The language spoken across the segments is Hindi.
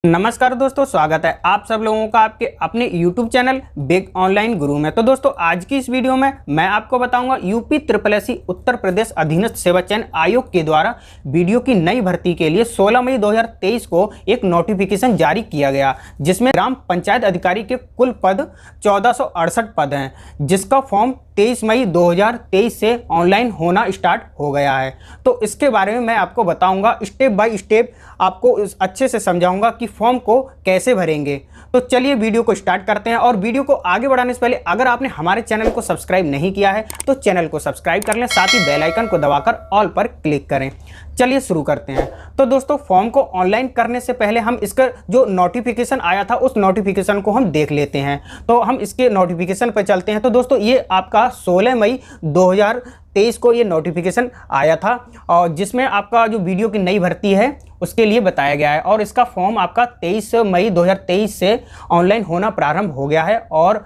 नमस्कार दोस्तों, स्वागत है आप सब लोगों का आपके अपने YouTube चैनल बिग ऑनलाइन गुरु में। तो दोस्तों आज की इस वीडियो में मैं आपको बताऊंगा यूपी SSSC उत्तर प्रदेश अधीनस्थ सेवा चयन आयोग के द्वारा वीडियो की नई भर्ती के लिए 16 मई 2023 को एक नोटिफिकेशन जारी किया गया, जिसमें ग्राम पंचायत अधिकारी के कुल पद 1468 पद हैं, जिसका फॉर्म 23 मई 2023 से ऑनलाइन होना स्टार्ट हो गया है। तो इसके बारे में मैं आपको बताऊंगा, स्टेप बाय स्टेप आपको अच्छे से समझाऊंगा कि फॉर्म को कैसे भरेंगे। तो चलिए वीडियो को स्टार्ट करते हैं। और वीडियो को आगे बढ़ाने से पहले अगर आपने हमारे चैनल को सब्सक्राइब नहीं किया है तो चैनल को सब्सक्राइब कर लें, साथ ही बेल आइकन को दबाकर ऑल पर क्लिक करें। चलिए शुरू करते हैं। तो दोस्तों फॉर्म को ऑनलाइन करने से पहले हम इसका जो नोटिफिकेशन आया था उस नोटिफिकेशन को हम देख लेते हैं। तो हम इसके नोटिफिकेशन पर चलते हैं। तो दोस्तों ये आपका 16 मई 2023 को ये नोटिफिकेशन आया था, और जिसमें आपका जो वीडियो की नई भर्ती है उसके लिए बताया गया है। और इसका फॉर्म आपका 23 मई 2023 से ऑनलाइन होना प्रारंभ हो गया है। और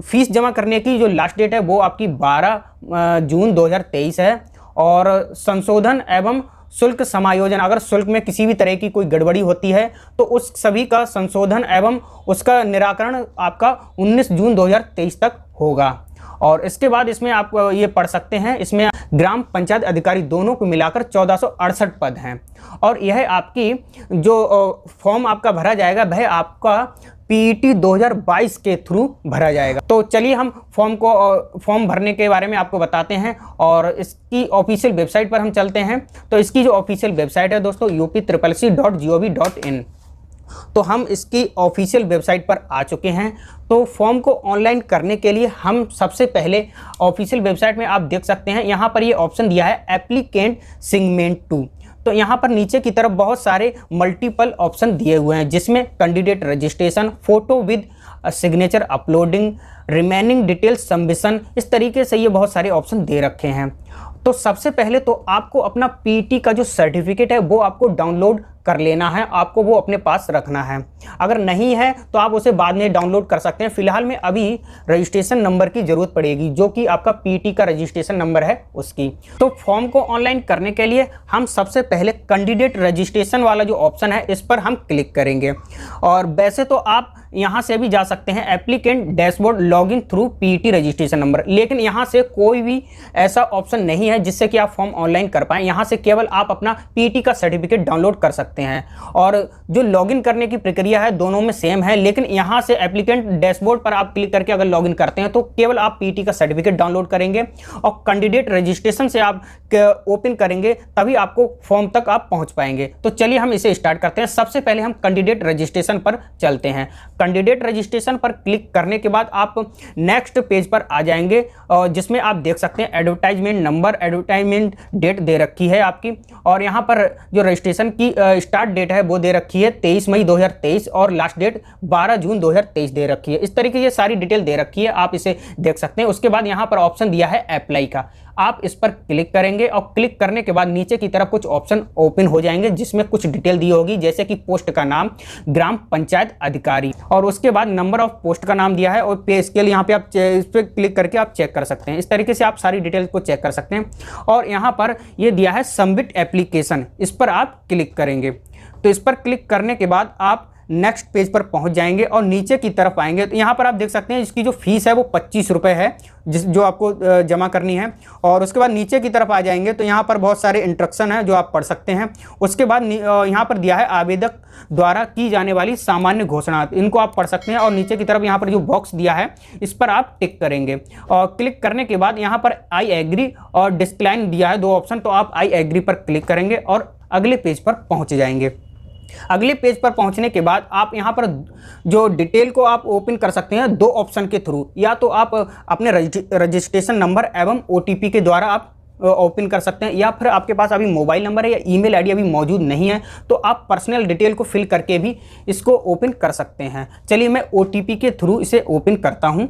फीस जमा करने की जो लास्ट डेट है वो आपकी 12 जून 2023 है। और संशोधन एवं शुल्क समायोजन, अगर शुल्क में किसी भी तरह की कोई गड़बड़ी होती है तो उस सभी का संशोधन एवं उसका निराकरण आपका 19 जून 2023 तक होगा। और इसके बाद इसमें आप ये पढ़ सकते हैं, इसमें ग्राम पंचायत अधिकारी दोनों को मिलाकर 1468 पद हैं। और यह आपकी जो फॉर्म आपका भरा जाएगा वह आपका पीईटी 2022 के थ्रू भरा जाएगा। तो चलिए हम फॉर्म भरने के बारे में आपको बताते हैं और इसकी ऑफिशियल वेबसाइट पर हम चलते हैं। तो इसकी जो ऑफिशियल वेबसाइट है दोस्तों upSSC.gov.in। तो हम इसकी ऑफिशियल वेबसाइट पर आ चुके हैं। तो फॉर्म को ऑनलाइन करने के लिए हम सबसे पहले ऑफिशियल वेबसाइट में आप देख सकते हैं, यहाँ पर ये ऑप्शन दिया है एप्लीकेंट सेगमेंट 2। तो यहाँ पर नीचे की तरफ बहुत सारे मल्टीपल ऑप्शन दिए हुए हैं, जिसमें candidate registration, photo with signature uploading, remaining details submission, इस तरीके से ये बहुत सारे ऑप्शन दे रखे हैं। तो सबसे पहले तो आपको अपना पीटी का जो सर्टिफिकेट है वो आपको डाउनलोड कर लेना है, आपको वो अपने पास रखना है। अगर नहीं है तो आप उसे बाद में डाउनलोड कर सकते हैं। फिलहाल में अभी रजिस्ट्रेशन नंबर की ज़रूरत पड़ेगी, जो कि आपका पीटी का रजिस्ट्रेशन नंबर है उसकी। तो फॉर्म को ऑनलाइन करने के लिए हम सबसे पहले कैंडिडेट रजिस्ट्रेशन वाला जो ऑप्शन है इस पर हम क्लिक करेंगे। और वैसे तो आप यहाँ से भी जा सकते हैं applicant dashboard login through PT registration number, लेकिन यहाँ से कोई भी ऐसा ऑप्शन नहीं है जिससे कि आप फॉर्म ऑनलाइन कर पाएँ। यहाँ से केवल आप अपना पीटी का सर्टिफिकेट डाउनलोड कर सकते हैं। और जो लॉगिन करने की प्रक्रिया है दोनों में सेम है, लेकिन यहाँ से एप्लीकेंट डैशबोर्ड पर आप क्लिक करके अगर लॉगिन करते हैं तो केवल आप पीटी का सर्टिफिकेट डाउनलोड करेंगे और कैंडिडेट रजिस्ट्रेशन से आप ओपन करेंगे, तभी आपको फॉर्म तक आप पहुँच पाएंगे। तो चलिए हम इसे स्टार्ट करते हैं। सबसे पहले हम कैंडिडेट रजिस्ट्रेशन पर चलते हैं। कैंडिडेट रजिस्ट्रेशन पर क्लिक करने के बाद आप नेक्स्ट पेज पर आ जाएंगे, और जिसमें आप देख सकते हैं एडवर्टाइजमेंट नंबर, एडवर्टाइजमेंट डेट दे रखी है आपकी। और यहाँ पर जो रजिस्ट्रेशन की स्टार्ट डेट है वो दे रखी है 23 मई 2023 और लास्ट डेट 12 जून 2023 दे रखी है। इस तरीके से सारी डिटेल दे रखी है, आप इसे देख सकते हैं। उसके बाद यहाँ पर ऑप्शन दिया है अप्लाई का, आप इस पर क्लिक करेंगे और क्लिक करने के बाद नीचे की तरफ कुछ ऑप्शन ओपन हो जाएंगे, जिसमें कुछ डिटेल दी होगी, जैसे कि पोस्ट का नाम ग्राम पंचायत अधिकारी, और उसके बाद नंबर ऑफ पोस्ट का नाम दिया है और पे स्केल यहाँ पे आप इस पर क्लिक करके आप चेक कर सकते हैं। इस तरीके से आप सारी डिटेल को चेक कर सकते हैं। और यहाँ पर ये दिया है सबमिट एप्लीकेशन, इस पर आप क्लिक करेंगे। तो इस पर क्लिक करने के बाद आप नेक्स्ट पेज पर पहुंच जाएंगे और नीचे की तरफ आएंगे। तो यहाँ पर आप देख सकते हैं इसकी जो फीस है वो 25 रुपये है, जो आपको जमा करनी है। और उसके बाद नीचे की तरफ आ जाएंगे तो यहाँ पर बहुत सारे इंस्ट्रक्शन हैं जो आप पढ़ सकते हैं। उसके बाद यहाँ पर दिया है आवेदक द्वारा की जाने वाली सामान्य घोषणा, इनको आप पढ़ सकते हैं। और नीचे की तरफ यहाँ पर जो बॉक्स दिया है इस पर आप टिक करेंगे। और क्लिक करने के बाद यहाँ पर आई एग्री और डिक्लाइन दिया है, 2 ऑप्शन, तो आप आई एग्री पर क्लिक करेंगे और अगले पेज पर पहुँच जाएंगे। अगले पेज पर पहुंचने के बाद आप यहां पर जो डिटेल को आप ओपन कर सकते हैं 2 ऑप्शन के थ्रू, या तो आप अपने रजिस्ट्रेशन नंबर एवं ओटीपी के द्वारा आप ओपन कर सकते हैं, या फिर आपके पास अभी मोबाइल नंबर है या ईमेल आईडी अभी मौजूद नहीं है तो आप पर्सनल डिटेल को फिल करके भी इसको ओपन कर सकते हैं। चलिए मैं ओटीपी के थ्रू इसे ओपन करता हूं।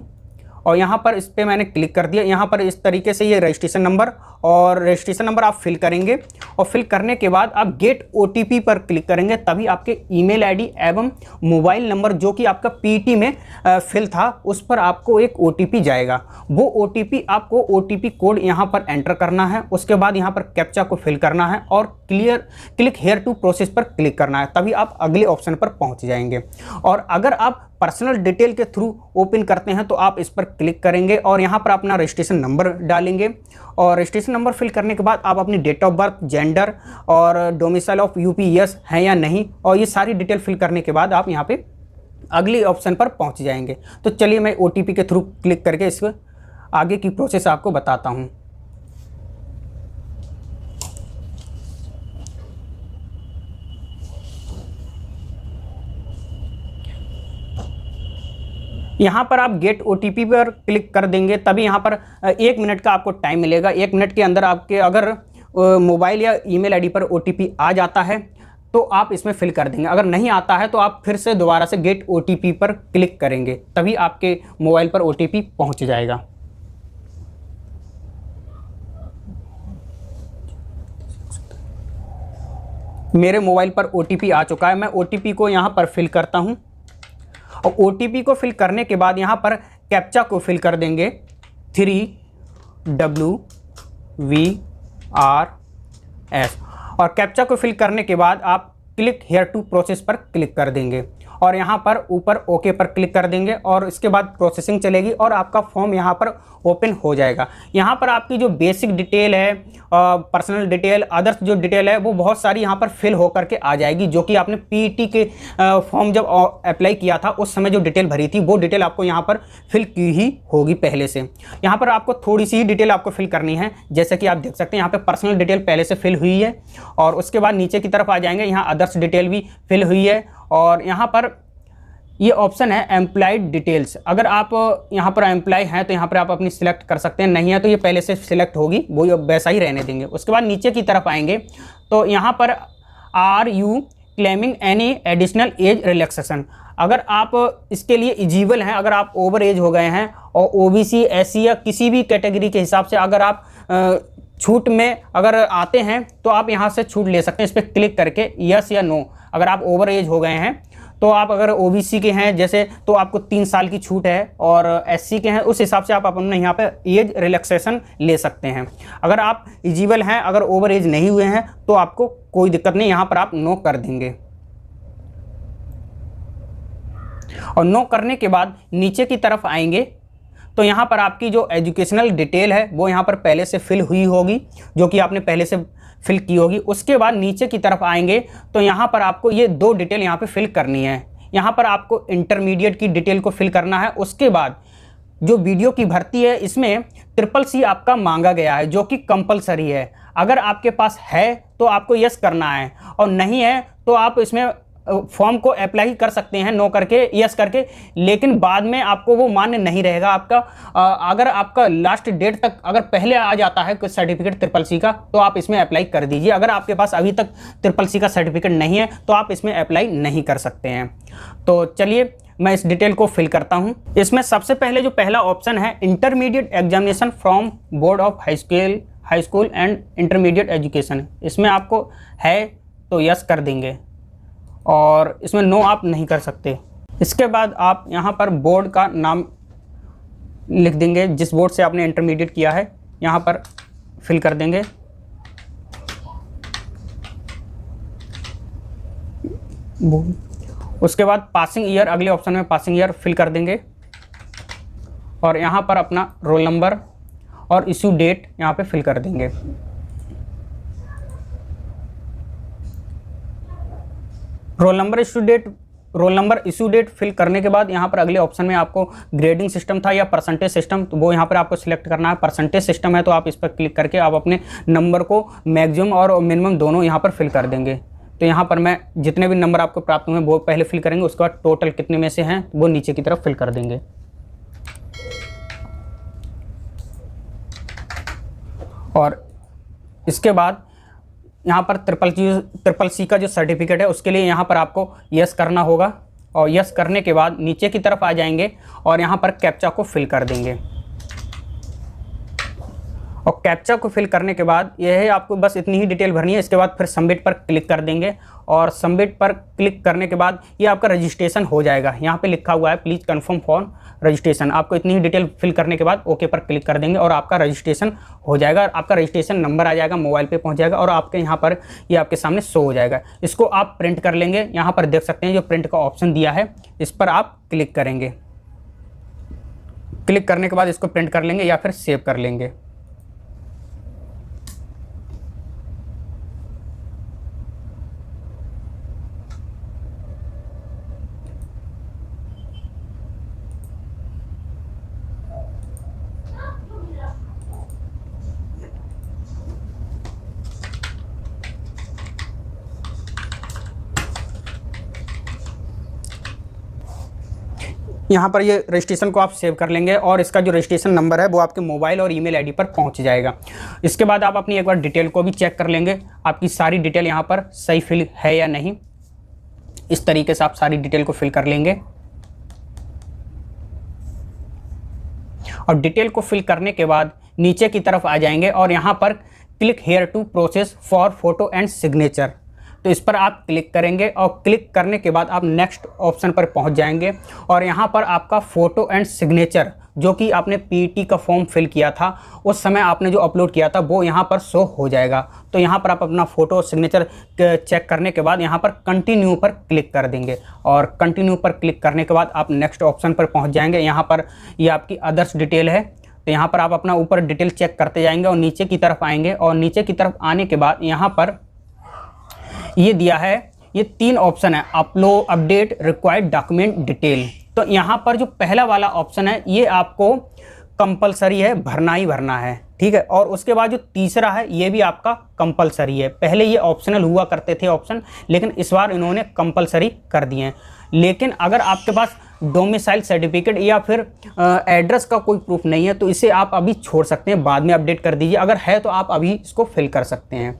और यहाँ पर इस पर मैंने क्लिक कर दिया। यहाँ पर इस तरीके से ये रजिस्ट्रेशन नंबर और रजिस्ट्रेशन नंबर आप फिल करेंगे और फिल करने के बाद आप गेट OTP पर क्लिक करेंगे, तभी आपके ईमेल आईडी एवं मोबाइल नंबर जो कि आपका PET में फिल था उस पर आपको एक OTP जाएगा। वो OTP आपको OTP कोड यहाँ पर एंटर करना है। उसके बाद यहाँ पर कैप्चा को फिल करना है और क्लिक हेयर टू प्रोसेस पर क्लिक करना है, तभी आप अगले ऑप्शन पर पहुँच जाएंगे। और अगर आप पर्सनल डिटेल के थ्रू ओपन करते हैं तो आप इस पर क्लिक करेंगे और यहाँ पर अपना रजिस्ट्रेशन नंबर डालेंगे और रजिस्ट्रेशन नंबर फिल करने के बाद आप अपनी डेट ऑफ बर्थ, जेंडर और डोमिसाइल ऑफ यूपी यस है या नहीं, और ये सारी डिटेल फिल करने के बाद आप यहाँ पे अगली ऑप्शन पर पहुँच जाएंगे। तो चलिए मैं OTP के थ्रू क्लिक करके इसको आगे की प्रोसेस आपको बताता हूँ। यहाँ पर आप गेट OTP पर क्लिक कर देंगे, तभी यहाँ पर 1 मिनट का आपको टाइम मिलेगा। 1 मिनट के अंदर आपके अगर मोबाइल या ईमेल आईडी पर OTP आ जाता है तो आप इसमें फिल कर देंगे। अगर नहीं आता है तो आप फिर से दोबारा से गेट OTP पर क्लिक करेंगे, तभी आपके मोबाइल पर OTP पहुँच जाएगा। मेरे मोबाइल पर OTP आ चुका है। मैं OTP को यहाँ पर फिल करता हूँ और OTP को फिल करने के बाद यहाँ पर कैप्चा को फिल कर देंगे 3WVRS और कैप्चा को फिल करने के बाद आप क्लिक हेयर टू प्रोसेस पर क्लिक कर देंगे और यहाँ पर ऊपर ओके पर क्लिक कर देंगे और इसके बाद प्रोसेसिंग चलेगी और आपका फॉर्म यहाँ पर ओपन हो जाएगा। यहाँ पर आपकी जो बेसिक डिटेल है, पर्सनल डिटेल, अदर्स जो डिटेल है वो बहुत सारी यहाँ पर फिल हो करके आ जाएगी, जो कि आपने PET के फॉर्म जब अप्लाई किया था उस समय जो डिटेल भरी थी वो डिटेल आपको यहाँ पर फिल की ही होगी पहले से। यहाँ पर आपको थोड़ी सी ही डिटेल आपको फिल करनी है, जैसे कि आप देख सकते हैं यहाँ पर पर्सनल डिटेल पहले से फिल हुई है और उसके बाद नीचे की तरफ आ जाएंगे, यहाँ अदर्स डिटेल भी फिल हुई है और यहाँ पर ये ऑप्शन है एम्प्लॉयड डिटेल्स। अगर आप यहाँ पर एम्प्लॉय हैं तो यहाँ पर आप अपनी सिलेक्ट कर सकते हैं, नहीं है तो ये पहले से सिलेक्ट होगी, वो वैसा ही रहने देंगे। उसके बाद नीचे की तरफ आएंगे तो यहाँ पर are you claiming any additional age relaxation, अगर आप इसके लिए एलिजिबल हैं, अगर आप ओवर एज हो गए हैं और OBC SC या किसी भी कैटेगरी के हिसाब से अगर आप छूट में अगर आते हैं तो आप यहाँ से छूट ले सकते हैं, इस पर क्लिक करके यस या नो। अगर आप ओवर एज हो गए हैं तो आप अगर OBC के हैं जैसे तो आपको 3 साल की छूट है और SC के हैं उस हिसाब से आप अपने यहाँ पे एज रिलैक्सेशन ले सकते हैं। अगर आप एलिजिबल हैं, अगर ओवर एज नहीं हुए हैं तो आपको कोई दिक्कत नहीं, यहाँ पर आप नो कर देंगे और नो करने के बाद नीचे की तरफ आएंगे तो यहाँ पर आपकी जो एजुकेशनल डिटेल है वो यहाँ पर पहले से फिल हुई होगी, जो कि आपने पहले से फिल की होगी। उसके बाद नीचे की तरफ आएंगे तो यहाँ पर आपको ये 2 डिटेल यहाँ पे फिल करनी है। यहाँ पर आपको इंटरमीडिएट की डिटेल को फिल करना है। उसके बाद जो वीडियो की भर्ती है इसमें CCC आपका मांगा गया है, जो कि कंपलसरी है। अगर आपके पास है तो आपको यस करना है और नहीं है तो आप इसमें फॉर्म को अप्लाई कर सकते हैं नो करके, यस करके, लेकिन बाद में आपको वो मान्य नहीं रहेगा आपका। अगर आपका लास्ट डेट तक अगर पहले आ जाता है कुछ सर्टिफिकेट CCC का तो आप इसमें अप्लाई कर दीजिए। अगर आपके पास अभी तक CCC का सर्टिफिकेट नहीं है तो आप इसमें अप्लाई नहीं कर सकते हैं। तो चलिए मैं इस डिटेल को फिल करता हूं। इसमें सबसे पहले जो पहला ऑप्शन है intermediate examination from board of high school and intermediate education, इसमें आपको है तो यस कर देंगे और इसमें नो आप नहीं कर सकते। इसके बाद आप यहाँ पर बोर्ड का नाम लिख देंगे, जिस बोर्ड से आपने इंटरमीडिएट किया है यहाँ पर फिल कर देंगे। उसके बाद पासिंग ईयर, अगले ऑप्शन में पासिंग ईयर फिल कर देंगे और यहाँ पर अपना रोल नंबर और इशू डेट यहाँ पे फिल कर देंगे। Roll number issue date fill करने के बाद यहाँ पर अगले ऑप्शन में आपको ग्रेडिंग सिस्टम था या परसेंटेज सिस्टम, तो वो यहाँ पर आपको सिलेक्ट करना है। परसेंटेज सिस्टम है तो आप इस पर क्लिक करके आप अपने नंबर को मैक्सिमम और मिनिमम दोनों यहाँ पर फिल कर देंगे। तो यहाँ पर मैं जितने भी नंबर आपको प्राप्त हुए वो पहले फिल करेंगे, उसके बाद टोटल कितने में से हैं वो नीचे की तरफ फिल कर देंगे। और इसके बाद यहाँ पर CCC का जो सर्टिफिकेट है उसके लिए यहाँ पर आपको यस करना होगा और यस करने के बाद नीचे की तरफ आ जाएंगे और यहाँ पर कैप्चा को फिल कर देंगे। और कैप्चा को फिल करने के बाद यह है, आपको बस इतनी ही डिटेल भरनी है। इसके बाद फिर सबमिट पर क्लिक कर देंगे और सबमिट पर क्लिक करने के बाद ये आपका रजिस्ट्रेशन हो जाएगा। यहाँ पे लिखा हुआ है प्लीज़ कंफर्म फॉर रजिस्ट्रेशन। आपको इतनी ही डिटेल फिल करने के बाद ओके पर क्लिक कर देंगे और आपका रजिस्ट्रेशन हो जाएगा। आपका रजिस्ट्रेशन नंबर आ जाएगा, मोबाइल पे पहुँच जाएगा और आपके यहाँ पर ये आपके सामने शो हो जाएगा। इसको आप प्रिंट कर लेंगे। यहाँ पर देख सकते हैं जो प्रिंट का ऑप्शन दिया है, इस पर आप क्लिक करेंगे। क्लिक करने के बाद इसको प्रिंट कर लेंगे या फिर सेव कर लेंगे। यहाँ पर ये रजिस्ट्रेशन को आप सेव कर लेंगे और इसका जो रजिस्ट्रेशन नंबर है वो आपके मोबाइल और ईमेल आईडी पर पहुँच जाएगा। इसके बाद आप अपनी एक बार डिटेल को भी चेक कर लेंगे, आपकी सारी डिटेल यहाँ पर सही फिल है या नहीं। इस तरीके से आप सारी डिटेल को फिल कर लेंगे और डिटेल को फिल करने के बाद नीचे की तरफ आ जाएंगे और यहाँ पर click here to process for photo and signature, तो इस पर आप क्लिक करेंगे और क्लिक करने के बाद आप नेक्स्ट ऑप्शन पर पहुंच जाएंगे और यहाँ पर आपका फ़ोटो एंड सिग्नेचर जो कि आपने पीटी का फॉर्म फिल किया था उस समय आपने जो अपलोड किया था वो यहाँ पर शो हो जाएगा। तो यहाँ पर आप अपना फ़ोटो और सिग्नेचर चेक करने के बाद यहाँ पर कंटिन्यू पर क्लिक कर देंगे और कंटिन्यू पर क्लिक करने के बाद आप नेक्स्ट ऑप्शन पर पहुँच जाएंगे। यहाँ पर ये आपकी अदर्स डिटेल है, तो यहाँ पर आप अपना ऊपर डिटेल चेक करते जाएंगे और नीचे की तरफ आएंगे और नीचे की तरफ आने के बाद यहाँ पर ये दिया है, ये 3 ऑप्शन है, upload, update, required document detail. तो यहाँ पर जो पहला वाला ऑप्शन है ये आपको कंपलसरी है, भरना ही भरना है, ठीक है। और उसके बाद जो तीसरा है ये भी आपका कंपलसरी है। पहले ये ऑप्शनल हुआ करते थे ऑप्शन, लेकिन इस बार इन्होंने कंपलसरी कर दिए हैं। लेकिन अगर आपके पास डोमिसाइल सर्टिफिकेट या फिर एड्रेस का कोई प्रूफ नहीं है तो इसे आप अभी छोड़ सकते हैं, बाद में अपडेट कर दीजिए। अगर है तो आप अभी इसको फिल कर सकते हैं।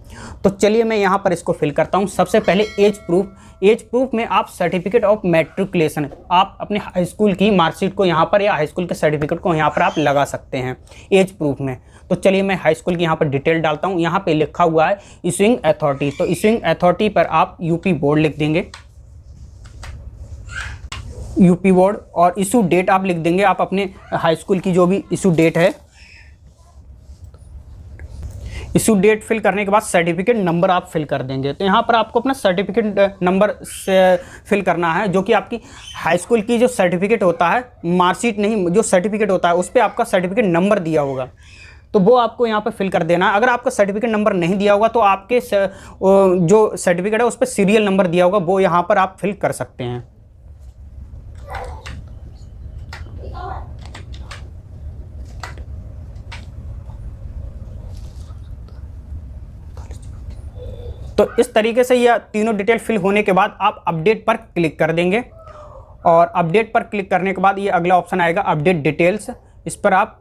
तो चलिए मैं यहाँ पर इसको फिल करता हूँ। सबसे पहले एज प्रूफ में आप सर्टिफिकेट ऑफ मैट्रिकुलेशन, आप अपने हाई स्कूल की मार्कशीट को यहाँ पर या हाई स्कूल के सर्टिफिकेट को यहाँ पर आप लगा सकते हैं एज प्रूफ में। तो चलिए मैं हाई स्कूल की यहाँ पर डिटेल डालता हूँ। यहाँ पे लिखा हुआ है इशूइंग अथॉरिटी, तो इशूइंग अथॉरिटी पर आप यूपी बोर्ड लिख देंगे, यूपी बोर्ड, और इशू डेट आप लिख देंगे, आप अपने हाई स्कूल की जो भी इशू डेट है। इशू डेट फिल करने के बाद सर्टिफिकेट नंबर आप फिल कर देंगे। तो यहाँ पर आपको अपना सर्टिफिकेट नंबर से फिल करना है, जो कि आपकी हाई स्कूल की जो सर्टिफिकेट होता है, मार्कशीट नहीं, जो सर्टिफिकेट होता है उस पर आपका सर्टिफिकेट नंबर दिया होगा, तो वो आपको यहाँ पर फिल कर देना है। अगर आपका सर्टिफिकेट नंबर नहीं दिया होगा तो आपके जो सर्टिफिकेट है उस पर सीरियल नंबर दिया होगा, वो यहाँ पर आप फिल कर सकते हैं। तो इस तरीके से यह तीनों डिटेल फिल होने के बाद आप अपडेट पर क्लिक कर देंगे और अपडेट पर क्लिक करने के बाद ये अगला ऑप्शन आएगा अपडेट डिटेल्स, इस पर आप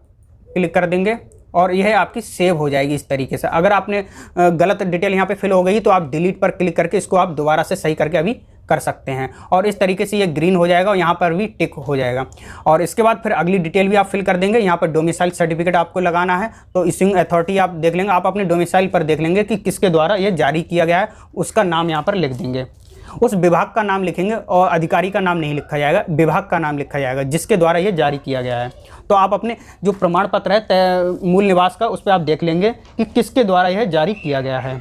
क्लिक कर देंगे और यह आपकी सेव हो जाएगी इस तरीके से। अगर आपने गलत डिटेल यहाँ पे फिल हो गई तो आप डिलीट पर क्लिक करके इसको आप दोबारा से सही करके अभी कर सकते हैं और इस तरीके से ये ग्रीन हो जाएगा और यहाँ पर भी टिक हो जाएगा। और इसके बाद फिर अगली डिटेल भी आप फिल कर देंगे। यहाँ पर डोमिसाइल सर्टिफिकेट आपको लगाना है, तो इशूइंग अथॉरिटी आप देख लेंगे, आप अपने डोमिसाइल पर देख लेंगे कि किसके द्वारा ये जारी किया गया है, उसका नाम यहाँ पर लिख देंगे। उस विभाग का नाम लिखेंगे और अधिकारी का नाम नहीं लिखा जाएगा, विभाग का नाम लिखा जाएगा जिसके द्वारा ये जारी किया गया है। तो आप अपने जो प्रमाण पत्र है मूल निवास का, उस पर आप देख लेंगे कि किसके द्वारा यह जारी किया गया है।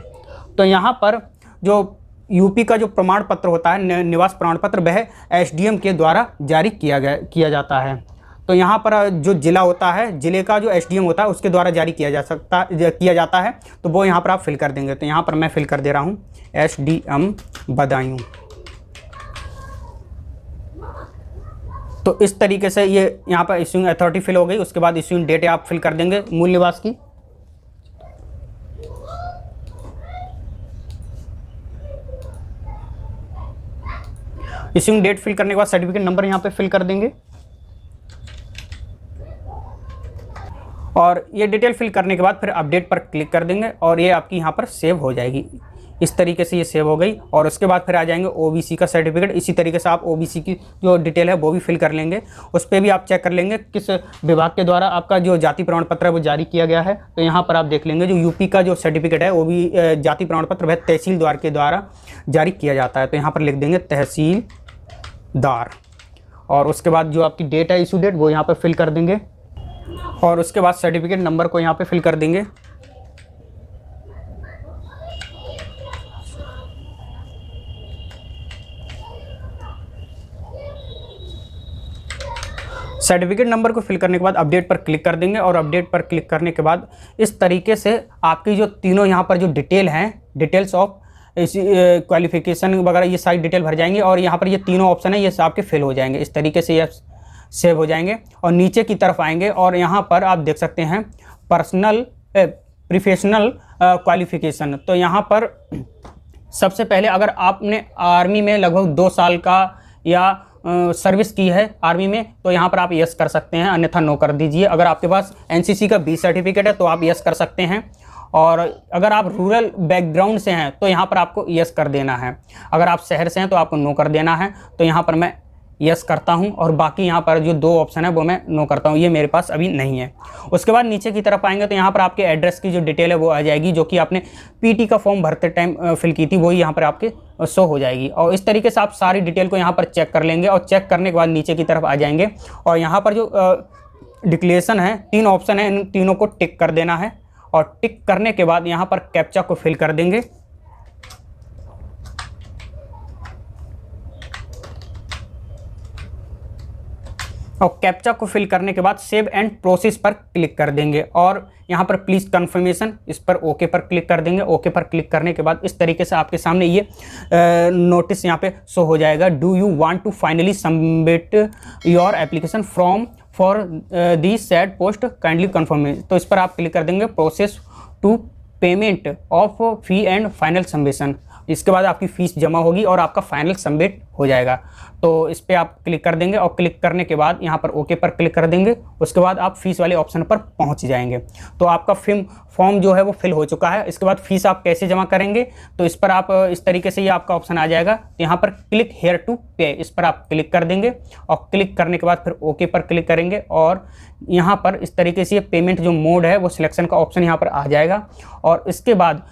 तो यहाँ पर जो यूपी का जो प्रमाण पत्र होता है, निवास प्रमाण पत्र, वह एसडीएम के द्वारा जारी किया जाता है। तो यहाँ पर जो ज़िला होता है, ज़िले का जो एसडीएम होता है उसके द्वारा जारी किया जाता है, तो वो यहाँ पर आप फिल कर देंगे। तो यहाँ पर मैं फिल कर दे रहा हूँ एसडीएम बदायूं। तो इस तरीके से ये यहाँ पर इशूइंग अथॉरिटी फिल हो गई। उसके बाद इशूइंग डेट आप फिल कर देंगे मूल निवास की। इशूइंग डेट फिल करने के बाद सर्टिफिकेट नंबर यहाँ पे फिल कर देंगे और ये डिटेल फिल करने के बाद फिर अपडेट पर क्लिक कर देंगे और ये आपकी यहाँ पर सेव हो जाएगी। इस तरीके से ये सेव हो गई। और उसके बाद फिर आ जाएंगे ओबीसी का सर्टिफिकेट। इसी तरीके से आप ओबीसी की जो डिटेल है वो भी फिल कर लेंगे। उस पर भी आप चेक कर लेंगे किस विभाग के द्वारा आपका जो जाति प्रमाण पत्र है वो जारी किया गया है। तो यहाँ पर आप देख लेंगे जो यूपी का जो सर्टिफिकेट है वो भी जाति प्रमाण पत्र वह तहसीलदार के द्वारा जारी किया जाता है। तो यहाँ पर लिख देंगे तहसीलदार। और उसके बाद जो आपकी डेट है इशू डेट वो यहाँ पर फिल कर देंगे। और उसके बाद सर्टिफिकेट नंबर को यहाँ पे फिल कर देंगे। सर्टिफिकेट नंबर को फिल करने के बाद अपडेट पर क्लिक कर देंगे। और अपडेट पर क्लिक करने के बाद इस तरीके से आपकी जो तीनों यहाँ पर जो डिटेल हैं, डिटेल्स ऑफ इसी क्वालिफिकेशन वगैरह ये सारी डिटेल भर जाएंगे। और यहाँ पर ये तीनों ऑप्शन है ये आपके फिल हो जाएंगे। इस तरीके से ये सेव हो जाएंगे। और नीचे की तरफ आएंगे और यहाँ पर आप देख सकते हैं पर्सनल प्रोफेशनल क्वालिफिकेशन। तो यहाँ पर सबसे पहले अगर आपने आर्मी में लगभग 2 साल का या सर्विस की है आर्मी में तो यहाँ पर आप यस कर सकते हैं, अन्यथा नो कर दीजिए। अगर आपके पास एनसीसी का 20 सर्टिफिकेट है तो आप यस कर सकते हैं। और अगर आप रूरल बैकग्राउंड से हैं तो यहाँ पर आपको यस कर देना है। अगर आप शहर से हैं तो आपको नो कर देना है। तो यहाँ पर मैं यस करता हूं। और बाकी यहाँ पर जो 2 ऑप्शन है वो मैं नो करता हूं, ये मेरे पास अभी नहीं है। उसके बाद नीचे की तरफ आएंगे तो यहाँ पर आपके एड्रेस की जो डिटेल है वो आ जाएगी, जो कि आपने पीटी का फॉर्म भरते टाइम फिल की थी वही यहाँ पर आपके शो हो जाएगी। और इस तरीके से आप सारी डिटेल को यहाँ पर चेक कर लेंगे। और चेक करने के बाद नीचे की तरफ आ जाएंगे और यहाँ पर जो डिक्लेरेशन है 3 ऑप्शन है, इन तीनों को टिक कर देना है। और टिक करने के बाद यहाँ पर कैप्चा को फिल कर देंगे। और कैप्चा को फिल करने के बाद सेव एंड प्रोसेस पर क्लिक कर देंगे। और यहाँ पर प्लीज़ कन्फर्मेशन, इस पर ओके पर क्लिक कर देंगे। ओके पर क्लिक करने के बाद इस तरीके से आपके सामने ये नोटिस यहाँ पे शो हो जाएगा, do you want to finally submit your application for the said post kindly confirm. तो इस पर आप क्लिक कर देंगे, process to payment of fee and final submission. इसके बाद आपकी फ़ीस जमा होगी और आपका फाइनल सबमिट हो जाएगा। तो इस पर आप क्लिक कर देंगे। और क्लिक करने के बाद यहाँ पर ओके पर क्लिक कर देंगे। उसके बाद आप फीस वाले ऑप्शन पर पहुँच जाएंगे। तो आपका फॉर्म जो है वो फिल हो चुका है। इसके बाद फीस आप कैसे जमा करेंगे तो इस पर आप इस तरीके से ये आपका ऑप्शन आ जाएगा। तो यहाँ पर क्लिक हेयर टू पे, इस पर आप क्लिक कर देंगे। और क्लिक करने के बाद फिर ओके पर क्लिक करेंगे। और यहाँ पर इस तरीके से ये पेमेंट जो मोड है वो सिलेक्शन का ऑप्शन यहाँ पर आ जाएगा। और इसके बाद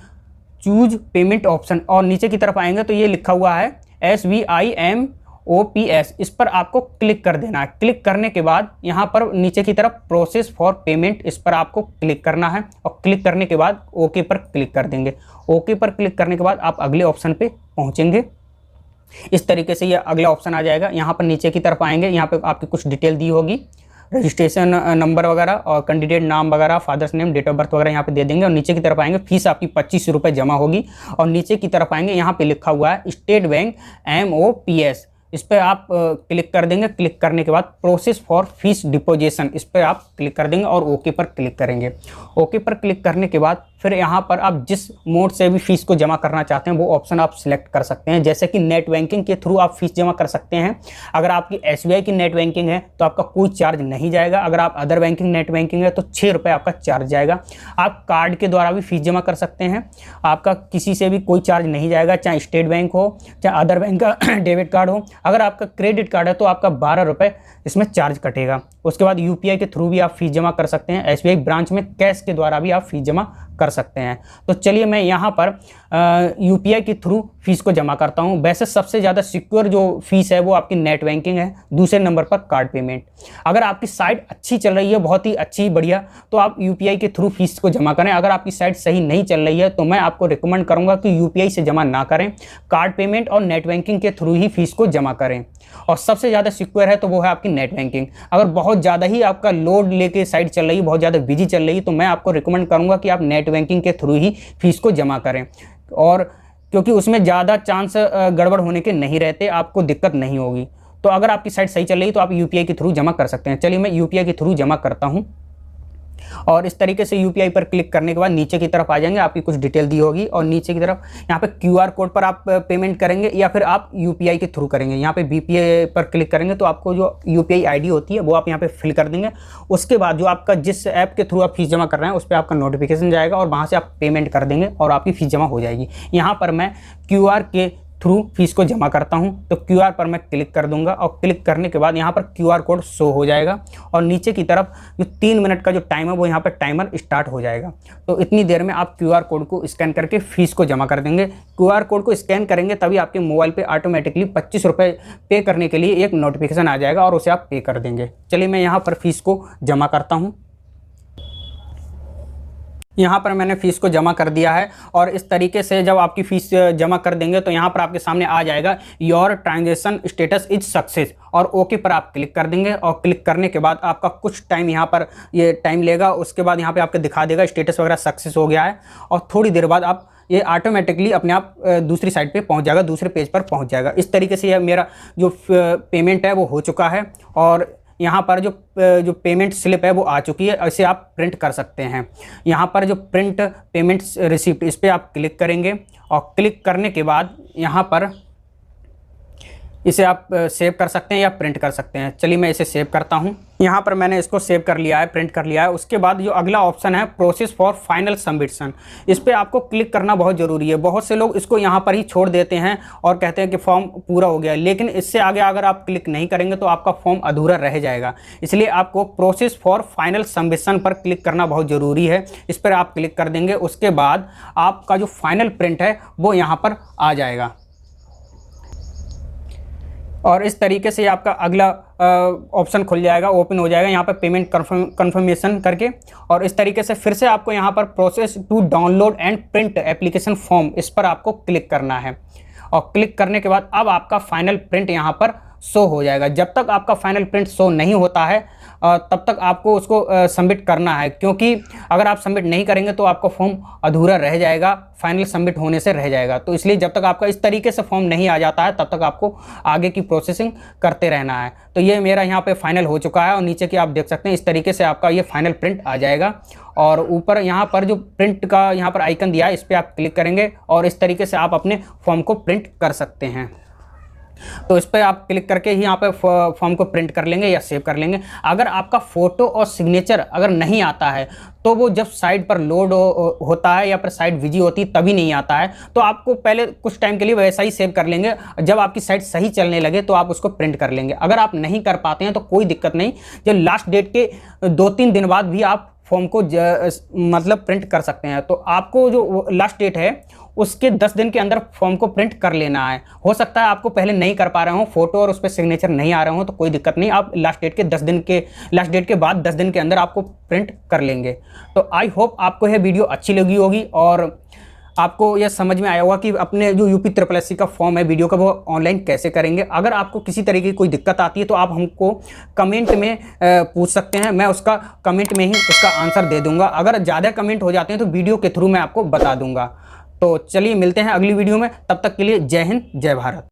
चूज पेमेंट ऑप्शन और नीचे की तरफ आएंगे तो ये लिखा हुआ है SVIMOPS, इस पर आपको क्लिक कर देना है। क्लिक करने के बाद यहाँ पर नीचे की तरफ प्रोसेस फॉर पेमेंट, इस पर आपको क्लिक करना है। और क्लिक करने के बाद ओके पर क्लिक कर देंगे। ओके पर क्लिक करने के बाद आप अगले ऑप्शन पे पहुँचेंगे। इस तरीके से ये अगला ऑप्शन आ जाएगा। यहाँ पर नीचे की तरफ आएंगे, यहाँ पर आपकी कुछ डिटेल दी होगी, रजिस्ट्रेशन नंबर वगैरह और कैंडिडेट नाम वगैरह, father's name, date of birth वगैरह यहाँ पे दे देंगे। और नीचे की तरफ आएंगे, फीस आपकी 25 रुपये जमा होगी। और नीचे की तरफ आएंगे, यहाँ पे लिखा हुआ है स्टेट बैंक MOPS, इस पर आप क्लिक कर देंगे। क्लिक करने के बाद प्रोसेस फॉर फीस डिपोजिशन, इस पर आप क्लिक कर देंगे और ओके पर क्लिक करेंगे। ओके पर क्लिक करने के बाद फिर यहाँ पर आप जिस मोड से भी फीस को जमा करना चाहते हैं वो ऑप्शन आप सिलेक्ट कर सकते हैं। जैसे कि नेट बैंकिंग के थ्रू आप फीस जमा कर सकते हैं। अगर आपकी SBI की नेट बैंकिंग है तो आपका कोई चार्ज नहीं जाएगा। अगर आप अदर बैंकिंग नेट बैंकिंग है तो 6 रुपये आपका चार्ज जाएगा। आप कार्ड के द्वारा भी फीस जमा कर सकते हैं, आपका किसी से भी कोई चार्ज नहीं जाएगा, चाहे स्टेट बैंक हो चाहे अदर बैंक का डेबिट कार्ड हो। अगर आपका क्रेडिट कार्ड है तो आपका 12 रुपये इसमें चार्ज कटेगा। उसके बाद UPI के थ्रू भी आप फीस जमा कर सकते हैं। SBI ब्रांच में कैश के द्वारा भी आप फीस जमा कर सकते हैं। तो चलिए मैं यहाँ पर UPI के थ्रू फीस को जमा करता हूँ। वैसे सबसे ज़्यादा सिक्योर जो फीस है वो आपकी नेट बैंकिंग है, दूसरे नंबर पर कार्ड पेमेंट। अगर आपकी साइट अच्छी चल रही है, बहुत ही अच्छी बढ़िया, तो आप UPI के थ्रू फीस को जमा करें। अगर आपकी साइट सही नहीं चल रही है तो मैं आपको रिकमेंड करूँगा कि UPI से जमा ना करें, कार्ड पेमेंट और नेट बैंकिंग के थ्रू ही फीस को जमा करें। और सबसे ज़्यादा सिक्योर है तो वो है आपकी नेट बैंकिंग। अगर बहुत ज़्यादा ही आपका लोड लेके साइट चल रही है, बहुत ज़्यादा बिजी चल रही है, तो मैं आपको रिकमेंड करूँगा कि आप नेट बैंकिंग के थ्रू ही फीस को जमा करें। और क्योंकि उसमें ज़्यादा चांस गड़बड़ होने के नहीं रहते, आपको दिक्कत नहीं होगी। तो अगर आपकी साइट सही चल रही है तो आप UPI के थ्रू जमा कर सकते हैं। चलिए मैं UPI के थ्रू जमा करता हूँ। और इस तरीके से यूपीआई पर क्लिक करने के बाद नीचे की तरफ आ जाएंगे, आपकी कुछ डिटेल दी होगी और नीचे की तरफ यहाँ पे क्यूआर कोड पर आप पेमेंट करेंगे या फिर आप यूपीआई के थ्रू करेंगे। यहाँ पे बीपीआई पर क्लिक करेंगे तो आपको जो यूपीआई आईडी होती है वो आप यहाँ पे फिल कर देंगे। उसके बाद जो आपका जिस ऐप के थ्रू आप फीस जमा कर रहे हैं उस पर आपका नोटिफिकेशन जाएगा और वहाँ से आप पेमेंट कर देंगे और आपकी फ़ीस जमा हो जाएगी। यहाँ पर मैं क्यूआर के थ्रू फीस को जमा करता हूं, तो क्यूआर पर मैं क्लिक कर दूंगा और क्लिक करने के बाद यहां पर क्यूआर कोड शो हो जाएगा और नीचे की तरफ जो 3 मिनट का जो टाइम है वो यहां पर टाइमर स्टार्ट हो जाएगा। तो इतनी देर में आप क्यूआर कोड को स्कैन करके फीस को जमा कर देंगे। क्यूआर कोड को स्कैन करेंगे तभी आपके मोबाइल पे ऑटोमेटिकली 25 रुपये पे करने के लिए एक नोटिफिकेशन आ जाएगा और उसे आप पे कर देंगे। चलिए मैं यहाँ पर फीस को जमा करता हूँ। यहाँ पर मैंने फ़ीस को जमा कर दिया है और इस तरीके से जब आपकी फ़ीस जमा कर देंगे तो यहाँ पर आपके सामने आ जाएगा your transaction status is success और ओके पर आप क्लिक कर देंगे। और क्लिक करने के बाद आपका कुछ टाइम यहाँ पर ये टाइम लेगा। उसके बाद यहाँ पे आपको दिखा देगा स्टेटस वगैरह सक्सेस हो गया है और थोड़ी देर बाद आप ये ऑटोमेटिकली अपने आप दूसरी साइड पे पहुँच जाएगा, दूसरे पेज पर पहुँच जाएगा। इस तरीके से यह मेरा जो पेमेंट है वो हो चुका है और यहाँ पर जो पेमेंट स्लिप है वो आ चुकी है। इसे आप प्रिंट कर सकते हैं। यहाँ पर जो प्रिंट पेमेंट रिसिप्ट इस पर आप क्लिक करेंगे और क्लिक करने के बाद यहाँ पर इसे आप सेव कर सकते हैं या प्रिंट कर सकते हैं। चलिए मैं इसे सेव करता हूँ। यहाँ पर मैंने इसको सेव कर लिया है, प्रिंट कर लिया है। उसके बाद जो अगला ऑप्शन है प्रोसेस फॉर फाइनल सबमिशन, इस पर आपको क्लिक करना बहुत ज़रूरी है। बहुत से लोग इसको यहाँ पर ही छोड़ देते हैं और कहते हैं कि फॉर्म पूरा हो गया, लेकिन इससे आगे अगर आप क्लिक नहीं करेंगे तो आपका फॉर्म अधूरा रह जाएगा। इसलिए आपको प्रोसेस फॉर फाइनल सबमिशन पर क्लिक करना बहुत ज़रूरी है। इस पर आप क्लिक कर देंगे। उसके बाद आपका जो फाइनल प्रिंट है वो यहाँ पर आ जाएगा और इस तरीके से आपका अगला ऑप्शन खुल जाएगा, ओपन हो जाएगा यहाँ पर पेमेंट कन्फर्मेशन करके। और इस तरीके से फिर से आपको यहाँ पर process to download and print application form, इस पर आपको क्लिक करना है और क्लिक करने के बाद अब आपका फाइनल प्रिंट यहाँ पर शो हो जाएगा। जब तक आपका फाइनल प्रिंट शो नहीं होता है तब तक आपको उसको सबमिट करना है, क्योंकि अगर आप सबमिट नहीं करेंगे तो आपका फॉर्म अधूरा रह जाएगा, फाइनल सबमिट होने से रह जाएगा। तो इसलिए जब तक आपका इस तरीके से फॉर्म नहीं आ जाता है तब तक आपको आगे की प्रोसेसिंग करते रहना है। तो ये मेरा यहाँ पे फाइनल हो चुका है और नीचे की आप देख सकते हैं इस तरीके से आपका ये फाइनल प्रिंट आ जाएगा। और ऊपर यहाँ पर जो प्रिंट का यहाँ पर आइकन दिया है इस पर आप क्लिक करेंगे और इस तरीके से आप अपने फॉर्म को प्रिंट कर सकते हैं। तो इस पर आप क्लिक करके ही यहाँ पे फॉर्म को प्रिंट कर लेंगे या सेव कर लेंगे। अगर आपका फ़ोटो और सिग्नेचर अगर नहीं आता है तो वो जब साइट पर लोड होता है या फिर साइट बिजी होती है तभी नहीं आता है, तो आपको पहले कुछ टाइम के लिए वैसा ही सेव कर लेंगे। जब आपकी साइट सही चलने लगे तो आप उसको प्रिंट कर लेंगे। अगर आप नहीं कर पाते हैं तो कोई दिक्कत नहीं, जब लास्ट डेट के 2-3 दिन बाद भी आप फॉर्म को मतलब प्रिंट कर सकते हैं। तो आपको जो लास्ट डेट है उसके 10 दिन के अंदर फॉर्म को प्रिंट कर लेना है। हो सकता है आपको पहले नहीं कर पा रहे हो, फोटो और उस पर सिग्नेचर नहीं आ रहे हो, तो कोई दिक्कत नहीं, आप लास्ट डेट के बाद 10 दिन के अंदर आपको प्रिंट कर लेंगे। तो आई होप आपको यह वीडियो अच्छी लगी होगी और आपको यह समझ में आया होगा कि अपने जो UPSSC का फॉर्म है वीडियो का वो ऑनलाइन कैसे करेंगे। अगर आपको किसी तरीके की कोई दिक्कत आती है तो आप हमको कमेंट में पूछ सकते हैं, मैं उसका कमेंट में ही उसका आंसर दे दूंगा। अगर ज़्यादा कमेंट हो जाते हैं तो वीडियो के थ्रू मैं आपको बता दूंगा। तो चलिए मिलते हैं अगली वीडियो में, तब तक के लिए जय हिंद जय भारत।